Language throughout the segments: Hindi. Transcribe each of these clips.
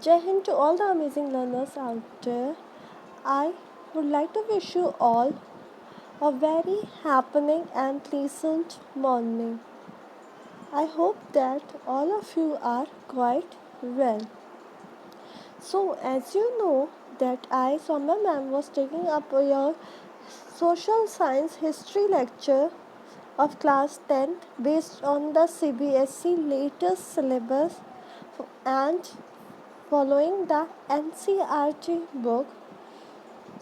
Jai Hind to all the amazing learners out there. I would like to wish you all a very happening and pleasant morning. I hope that all of you are quite well. So, as you know, that I, Soumya ma'am, was taking up your social science history lecture of class 10th based on the CBSE latest syllabus and following the NCERT book.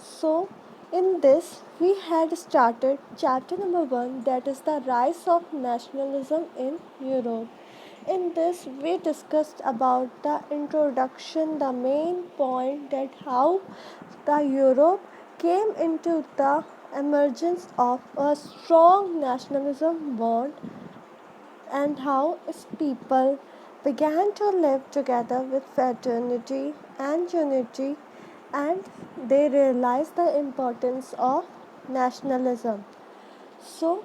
So, in this, we had started chapter number 1, that is the rise of nationalism in Europe. In this, we discussed about the introduction, the main point that how the Europe came into the emergence of a strong nationalism bond and how its people began to live together with fraternity and unity, and they realized the importance of nationalism. So,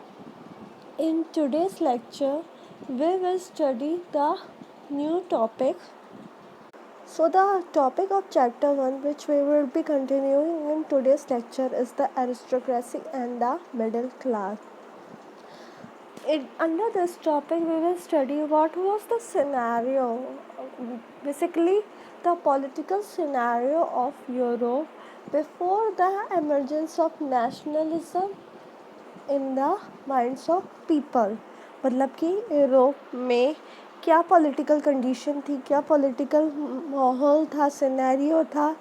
in today's lecture, we will study the new topic. So, the topic of chapter 1, which we will be continuing in today's lecture, is the aristocracy and the middle class. Under this topic, we will study what was the scenario, basically the political scenario of Europe before the emergence of nationalism in the minds of people. मतलब कि यूरोप में क्या पॉलिटिकल कंडीशन थी, क्या पॉलिटिकल माहौल था, सिनेरियो था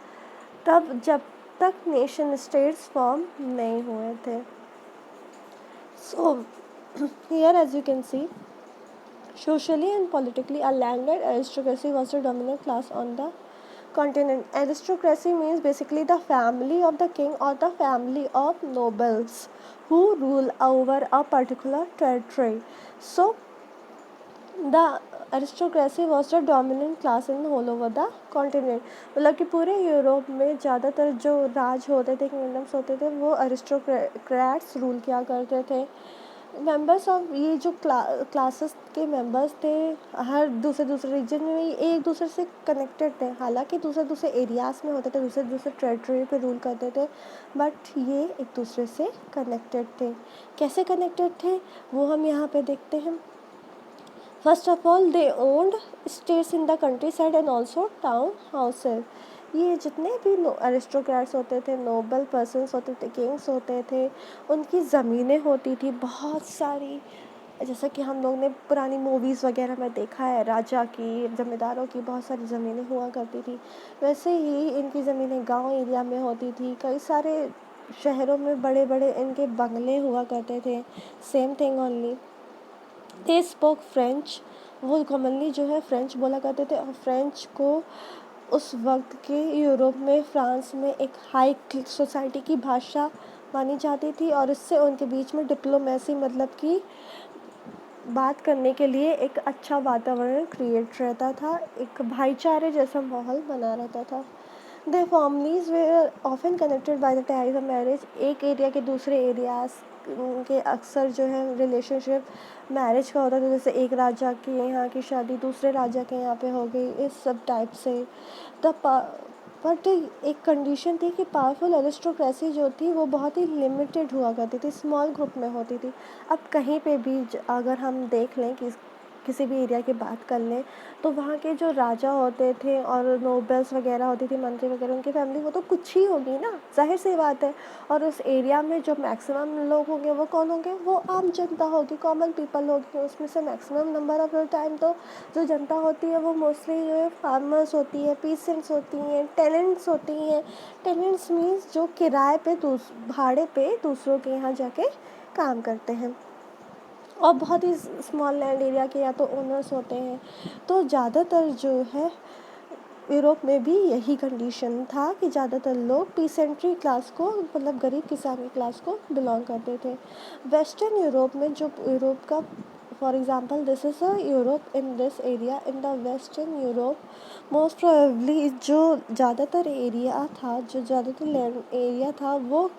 तब जब तक नेशन स्टेट्स फॉर्म नहीं हुए थे. So here, as you can see, socially and politically, a landed aristocracy was the dominant class on the continent. Aristocracy means basically the family of the king or the family of nobles who rule over a particular territory. So, the aristocracy was the dominant class in all over the continent. मतलब कि पूरे यूरोप में ज़्यादातर जो राज होते थे, किंगडम्स होते थे, वो अरिस्टोक्रेट्स रूल किया करते थे. मेंबर्स ऑफ ये जो क्लासेस के मेंबर्स थे, हर दूसरे रीजन में एक दूसरे से कनेक्टेड थे. हालांकि दूसरे एरियाज़ में होते थे, दूसरे टेरिटरी पे रूल करते थे, बट ये एक दूसरे से कनेक्टेड थे. कैसे कनेक्टेड थे वो हम यहाँ पे देखते हैं. First of all, they owned states in the country side and also town houses. ये जितने भी अरिस्टोक्रेट्स होते थे, नोबल पर्सन्स होते थे, किंग्स होते थे, उनकी ज़मीनें होती थी बहुत सारी. जैसा कि हम लोग ने पुरानी मूवीज़ वगैरह में देखा है, राजा की, ज़मींदारों की बहुत सारी ज़मीनें हुआ करती थी. वैसे ही इनकी ज़मीनें गांव एरिया में होती थी. कई सारे शहरों में बड़े बड़े इनके बंगले हुआ करते थे. Same thing only. They spoke French. वो कॉमनली जो है फ्रेंच बोला करते थे, और फ्रेंच को उस वक्त के यूरोप में, फ्रांस में एक हाई सोसाइटी की भाषा मानी जाती थी, और इससे उनके बीच में डिप्लोमेसी, मतलब कि बात करने के लिए एक अच्छा वातावरण क्रिएट रहता था, एक भाईचारे जैसा माहौल बना रहता था. The families were often connected by the ties of marriage. एक एरिया के दूसरे एरियाज के अक्सर जो है रिलेशनशिप मैरिज का होता था. जैसे एक राजा के यहाँ की शादी दूसरे राजा के यहाँ पे हो गई, इस सब टाइप से. द बट एक कंडीशन थी कि पावरफुल अरिस्टोक्रेसी जो थी वो बहुत ही लिमिटेड हुआ करती थी, स्मॉल ग्रुप में होती थी. अब कहीं पे भी अगर हम देख लें कि किसी भी एरिया की बात कर लें, तो वहाँ के जो राजा होते थे और नोबल्स वगैरह होती थी, मंत्री वगैरह, उनकी फैमिली वो तो कुछ ही होगी ना, जाहिर सी बात है. और उस एरिया में जो मैक्सिमम लोग होंगे वो कौन होंगे, वो आम जनता होगी, कॉमन पीपल होगी. उसमें से मैक्सिमम नंबर ऑफ टाइम तो जो जनता होती है वो मोस्टली जो है फार्मर्स होती है, पीसेंट्स होती हैं, टेनेंट्स होती हैं. टेनेंट्स मीन्स जो किराए पे भाड़े पे दूसरों के यहाँ जाके काम करते हैं, और बहुत ही स्मॉल लैंड एरिया के या तो ओनर्स होते हैं. तो ज़्यादातर जो है यूरोप में भी यही कंडीशन था कि ज़्यादातर लोग पीसेंट्री क्लास को, मतलब गरीब किसानी क्लास को बिलोंग करते थे. वेस्टर्न यूरोप में जो यूरोप का, for example this is a Europe in this area, in the western Europe most probably जो ज़्यादातर एरिया था, जो ज़्यादातर लैंड एरिया था, वो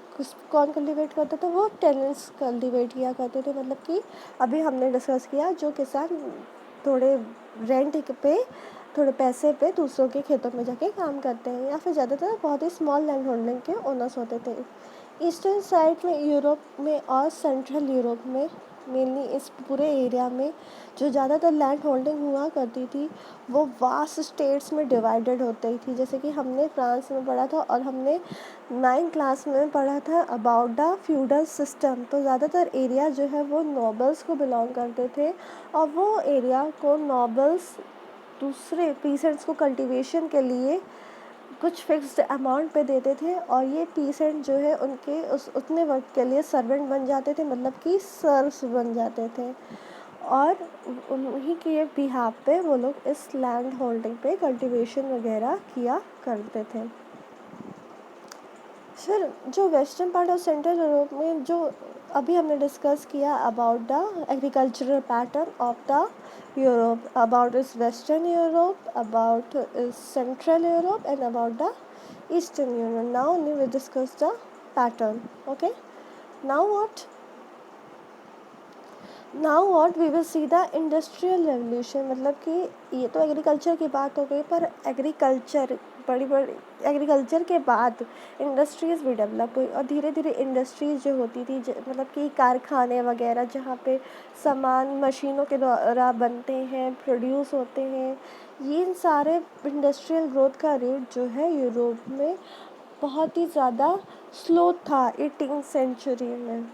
कौन कल्टिवेट करता था, वो टेनेंट्स कल्टिवेट किया करते थे. मतलब कि अभी हमने डिस्कस किया जो किसान थोड़े रेंट पे थोड़े पैसे पे दूसरों के खेतों में जाके काम करते हैं, या फिर ज़्यादातर बहुत ही स्मॉल लैंड होल्डिंग के ओनर्स होते थे। ईस्टर्न साइड में यूरोप में और सेंट्रल यूरोप में, मेनली इस पूरे एरिया में जो ज़्यादातर लैंड होल्डिंग हुआ करती थी वो वास्ट स्टेट्स में डिवाइडेड होती थी। जैसे कि हमने फ्रांस में पढ़ा था और हमने 9th क्लास में पढ़ा था अबाउट द फ्यूडल सिस्टम। तो ज़्यादातर एरिया जो है वो नोबल्स को बिलोंग करते थे, और वो एरिया को नोबल्स दूसरे पीसेंट्स को कल्टीवेशन के लिए कुछ फिक्स्ड अमाउंट पे देते थे, और ये पीसेंट जो है उनके उतने वक्त के लिए सर्वेंट बन जाते थे, मतलब कि सर्व्स बन जाते थे, और उन्हीं के बिहाफ पे वो लोग इस लैंड होल्डिंग पे कल्टीवेशन वगैरह किया करते थे। फिर जो वेस्टर्न पार्ट और सेंट्रल यूरोप में जो अभी हमने डिस्कस किया about the agricultural pattern of the Europe, about इस वेस्टर्न यूरोप, अबाउट इस central Europe and about the eastern Europe. Now only we discuss the pattern. Okay, now what we will see the industrial revolution. मतलब कि ये तो एग्रीकल्चर की बात हो गई, पर एग्रीकल्चर के बाद इंडस्ट्रीज़ भी डेवलप हुई, और धीरे धीरे इंडस्ट्रीज़ जो होती थी मतलब कि कारखाने वगैरह जहाँ पे सामान मशीनों के द्वारा बनते हैं, प्रोड्यूस होते हैं, ये इन सारे इंडस्ट्रियल ग्रोथ का रेट जो है यूरोप में बहुत ही ज़्यादा स्लो था 18th सेंचुरी में।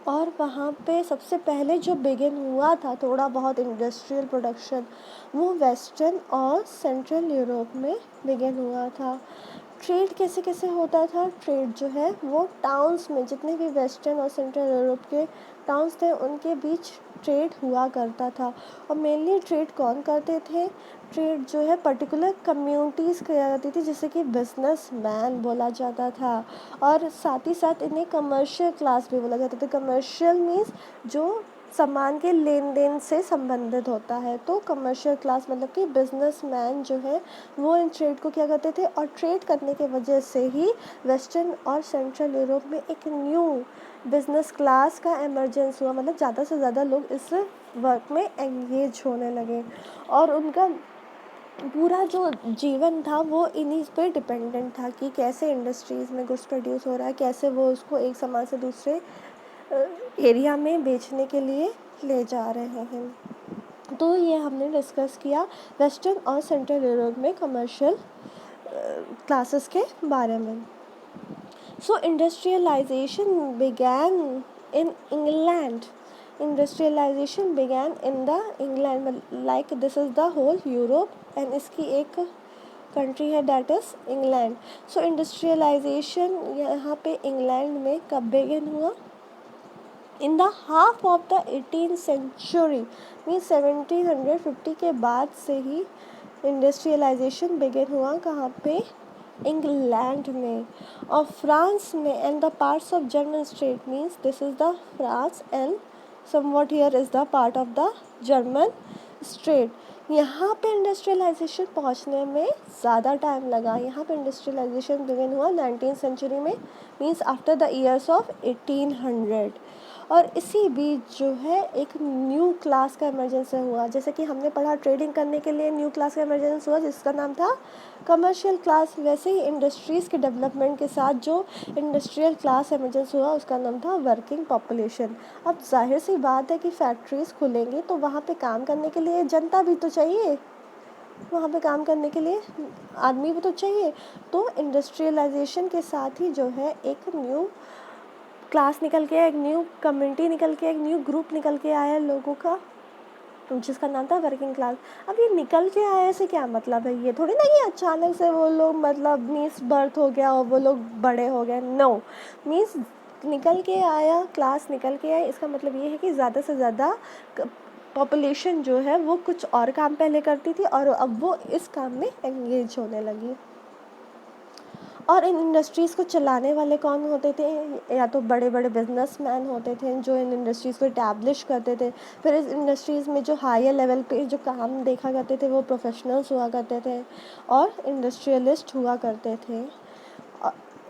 और वहाँ पे सबसे पहले जो बिगिन हुआ था थोड़ा बहुत इंडस्ट्रियल प्रोडक्शन, वो वेस्टर्न और सेंट्रल यूरोप में बिगिन हुआ था। ट्रेड कैसे कैसे होता था? ट्रेड जो है वो टाउन्स में, जितने भी वेस्टर्न और सेंट्रल यूरोप के टाउन्स थे उनके बीच ट्रेड हुआ करता था। और मेनली ट्रेड कौन करते थे? ट्रेड जो है पर्टिकुलर कम्युनिटीज़ किया करती थी, जैसे कि बिजनेस मैन बोला जाता था, और साथ ही साथ इन्हें कमर्शियल क्लास भी बोला जाता था। कमर्शियल मीन्स जो सामान के लेन देन से संबंधित होता है, तो कमर्शियल क्लास मतलब कि बिजनेस मैन जो है वो इन ट्रेड को क्या करते थे, और ट्रेड करने के वजह से ही वेस्टर्न और सेंट्रल यूरोप में एक न्यू बिजनेस क्लास का एमरजेंस हुआ, मतलब ज़्यादा से ज़्यादा लोग इस वर्क में एंगेज होने लगे, और उनका पूरा जो जीवन था वो इन्हीं पे डिपेंडेंट था कि कैसे इंडस्ट्रीज़ में गुड्स प्रोड्यूस हो रहा है, कैसे वो उसको एक सामान से दूसरे एरिया में बेचने के लिए ले जा रहे हैं। तो ये हमने डिस्कस किया वेस्टर्न और सेंट्रल यूरोप में कमर्शियल क्लासेस के बारे में। So industrialisation began in England. Industrialisation began in the England, like this is the whole Europe, and इसकी एक कंट्री है that is England. So industrialisation यहाँ पे इंग्लैंड में कब बिगिन हुआ? In the half of the 18th century, means 1750 के बाद से ही इंडस्ट्रियलाइजेशन बिगिन हुआ। कहाँ पे? इंग्लैंड में और फ्रांस में, and the parts of German state, means this is the France and somewhat here is the part of the German state. यहाँ पे इंडस्ट्रियलाइजेशन पहुँचने में ज़्यादा टाइम लगा। यहाँ पे इंडस्ट्रियलाइजेशन बिगिन हुआ 19th सेंचुरी में, means after the years of 1800. और इसी बीच जो है एक न्यू क्लास का इमरजेंस हुआ, जैसे कि हमने पढ़ा ट्रेडिंग करने के लिए न्यू क्लास का इमरजेंस हुआ जिसका नाम था कमर्शियल क्लास। वैसे ही इंडस्ट्रीज़ के डेवलपमेंट के साथ जो इंडस्ट्रियल क्लास इमरजेंस हुआ उसका नाम था वर्किंग पॉपुलेशन. अब जाहिर सी बात है कि फैक्ट्रीज़ खुलेंगी तो वहाँ पे काम करने के लिए जनता भी तो चाहिए, वहाँ पे काम करने के लिए आदमी भी तो चाहिए. तो इंडस्ट्रियलाइजेशन के साथ ही जो है एक न्यू क्लास निकल के, एक न्यू कम्युनिटी निकल के, एक न्यू ग्रुप निकल के आया लोगों का, जिसका नाम था वर्किंग क्लास. अब ये निकल के आया से क्या मतलब है? ये थोड़ी ना कि अचानक से वो लोग मतलब मीन्स बर्थ हो गया और वो लोग बड़े हो गए. नो, मीन्स निकल के आया, क्लास निकल के आया, इसका मतलब ये है कि ज़्यादा से ज़्यादा पॉपुलेशन जो है वो कुछ और काम पहले करती थी और अब वो इस काम में एंगेज होने लगी. और इन इंडस्ट्रीज़ को चलाने वाले कौन होते थे? या तो बड़े बड़े बिजनेसमैन होते थे जो इन इंडस्ट्रीज़ को इस्टेब्लिश करते थे. फिर इस इंडस्ट्रीज़ में जो हायर लेवल पे जो काम देखा करते थे वो प्रोफेशनल्स हुआ करते थे और इंडस्ट्रियलिस्ट हुआ करते थे.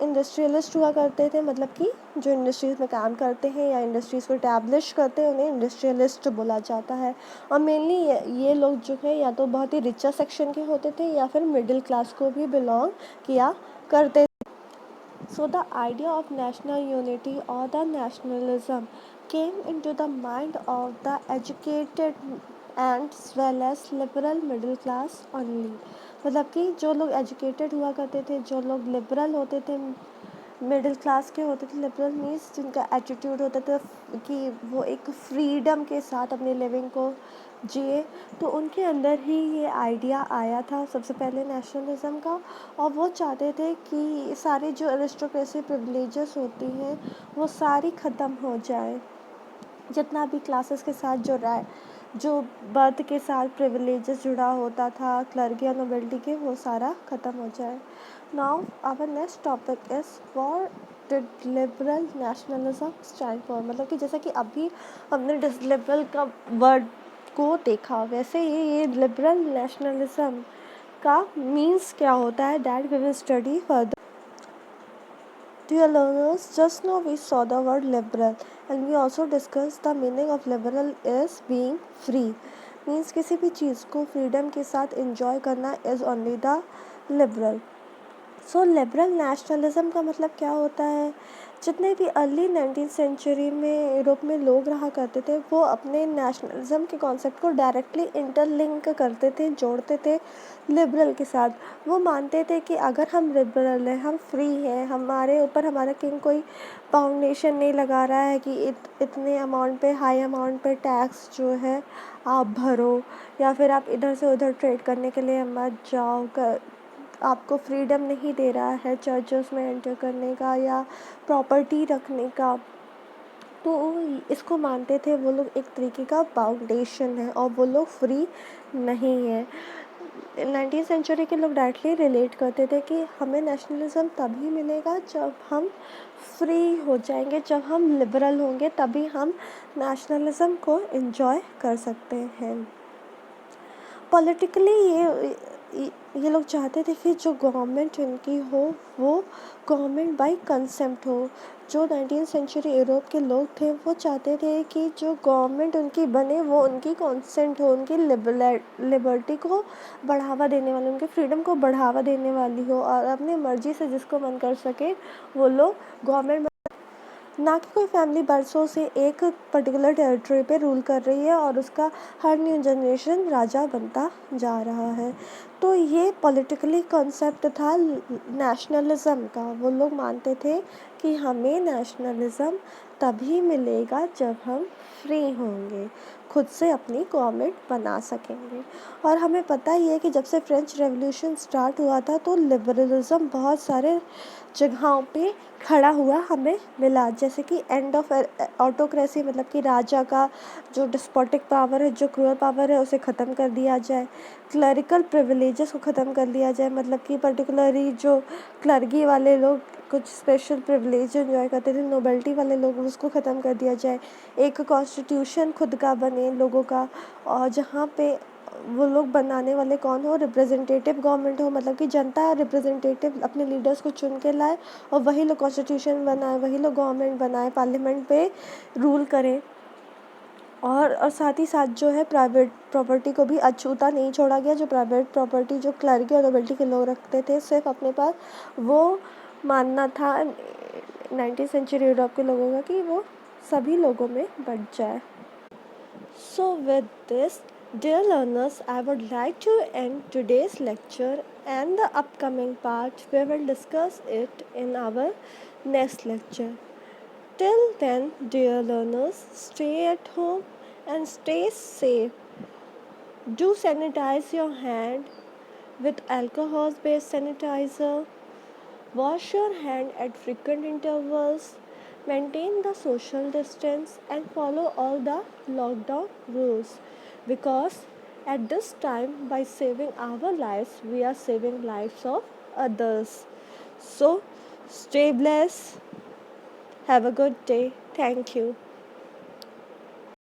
इंडस्ट्रियलिस्ट हुआ करते थे, मतलब कि जो इंडस्ट्रीज़ में काम करते हैं या इंडस्ट्रीज़ को इस्टेब्लिश करते हैं उन्हें इंडस्ट्रियलिस्ट बोला जाता है। और मेनली ये लोग जो है या तो बहुत ही रिचर सेक्शन के होते थे या फिर मिडिल क्लास को भी बिलोंग किया करते। So the idea of national unity or the nationalism came into the mind of the educated and as well as liberal middle class only। मतलब कि जो लोग एजुकेटेड हुआ करते थे, जो लोग लिबरल होते थे, मिडिल क्लास के होते थे, लिबरल मीन्स जिनका एटीट्यूड होता था कि वो एक फ्रीडम के साथ अपनी लिविंग को जिए, तो उनके अंदर ही ये आइडिया आया था सबसे पहले नेशनलिज़म का। और वो चाहते थे कि सारी जो एरिस्टोक्रेसी प्रिविलेजेस होती हैं वो सारी ख़त्म हो जाए, जितना भी क्लासेस के साथ जो बर्थ के साथ प्रिविलेजेस जुड़ा होता था, क्लर्की और नोबिलिटी के, वो सारा ख़त्म हो जाए। Now our next topic is what did liberal nationalism stand for. मतलब कि जैसा कि अभी हमने लिबरल का वर्ड को देखा, वैसे ही ये लिबरल नेशनलिज्म का मीन्स क्या होता है, that we will study further. Dear learners, just now we saw the word liberal and we also discussed the meaning of liberal is being free, means किसी भी चीज़ को फ्रीडम के साथ enjoy करना is only the liberal। So liberal nationalism का मतलब क्या होता है, जितने भी अर्ली 19th सेंचुरी में यूरोप में लोग रहा करते थे वो अपने नेशनलिज्म के कॉन्सेप्ट को डायरेक्टली इंटरलिंक करते थे, जोड़ते थे लिबरल के साथ। वो मानते थे कि अगर हम लिबरल हैं, हम फ्री हैं, हमारे ऊपर हमारा किंग कोई फाउंडेशन नहीं लगा रहा है कि इतने अमाउंट पे, हाई अमाउंट पे टैक्स जो है आप भरो, या फिर आप इधर से उधर ट्रेड करने के लिए मत जाओ, आपको फ्रीडम नहीं दे रहा है चर्चेस में एंटर करने का या प्रॉपर्टी रखने का, तो इसको मानते थे वो लोग एक तरीके का फाउंडेशन है और वो लोग फ्री नहीं है। 19th सेंचुरी के लोग डायरेक्टली रिलेट करते थे कि हमें नेशनलिज्म तभी मिलेगा जब हम फ्री हो जाएंगे, जब हम लिबरल होंगे, तभी हम नेशनलिज्म को एंजॉय कर सकते हैं। पॉलिटिकली ये लोग चाहते थे कि जो गवर्नमेंट उनकी हो वो गवर्नमेंट बाय कंसेप्ट हो। जो 19th सेंचुरी यूरोप के लोग थे वो चाहते थे कि जो गवर्नमेंट उनकी बने वो उनकी कॉन्सेंट हो, उनकी लिबर्टी को बढ़ावा देने वाली, उनके फ्रीडम को बढ़ावा देने वाली हो, और अपनी मर्जी से जिसको मन कर सके वो लोग गवर्नमेंट, ना कि कोई फैमिली बरसों से एक पर्टिकुलर टेरिटरी पे रूल कर रही है और उसका हर न्यू जनरेशन राजा बनता जा रहा है। तो ये पॉलिटिकली कॉन्सेप्ट था नेशनलिज्म का। वो लोग मानते थे कि हमें नेशनलिज्म तभी मिलेगा जब हम फ्री होंगे, खुद से अपनी गवर्नमेंट बना सकेंगे। और हमें पता ही है कि जब से फ्रेंच रेवोल्यूशन स्टार्ट हुआ था तो लिबरलिज्म बहुत सारे जगहों पे खड़ा हुआ हमें मिला, जैसे कि एंड ऑफ ऑटोक्रेसी, मतलब कि राजा का जो डिस्पोटिक पावर है, जो क्रूअल पावर है, उसे ख़त्म कर दिया जाए। क्लरिकल प्रिविलेजेस को ख़त्म कर दिया जाए, मतलब कि पर्टिकुलरली जो क्लर्गी वाले लोग कुछ स्पेशल प्रिविलेज एंजॉय करते थे, नोबेलिटी वाले लोग, उसको ख़त्म कर दिया जाए। एक कॉन्स्टिट्यूशन खुद का बने लोगों का, और जहाँ पे वो लोग बनाने वाले कौन हो, रिप्रेजेंटेटिव गवर्नमेंट हो, मतलब कि जनता रिप्रेजेंटेटिव अपने लीडर्स को चुन के लाए और वही लोग कॉन्स्टिट्यूशन बनाए, वही लोग गवर्नमेंट बनाए, पार्लियामेंट पे रूल करें। और साथ ही साथ जो है प्राइवेट प्रॉपर्टी को भी अछूता नहीं छोड़ा गया। जो प्राइवेट प्रॉपर्टी जो क्लर्की और नोबिलिटी के लोग रखते थे सिर्फ अपने पास, वो मानना था 19th सेंचुरी यूरोप के लोगों का कि वो सभी लोगों में बट जाए। So with this, dear learners, I would like to end today's lecture, and the upcoming part we will discuss it in our next lecture. Till then, dear learners, stay at home and stay safe. Do sanitize your hand with alcohol-based sanitizer. Wash your hand at frequent intervals. Maintain the social distance and follow all the lockdown rules, because at this time, by saving our lives, we are saving lives of others. So stay blessed. Have a good day. Thank you.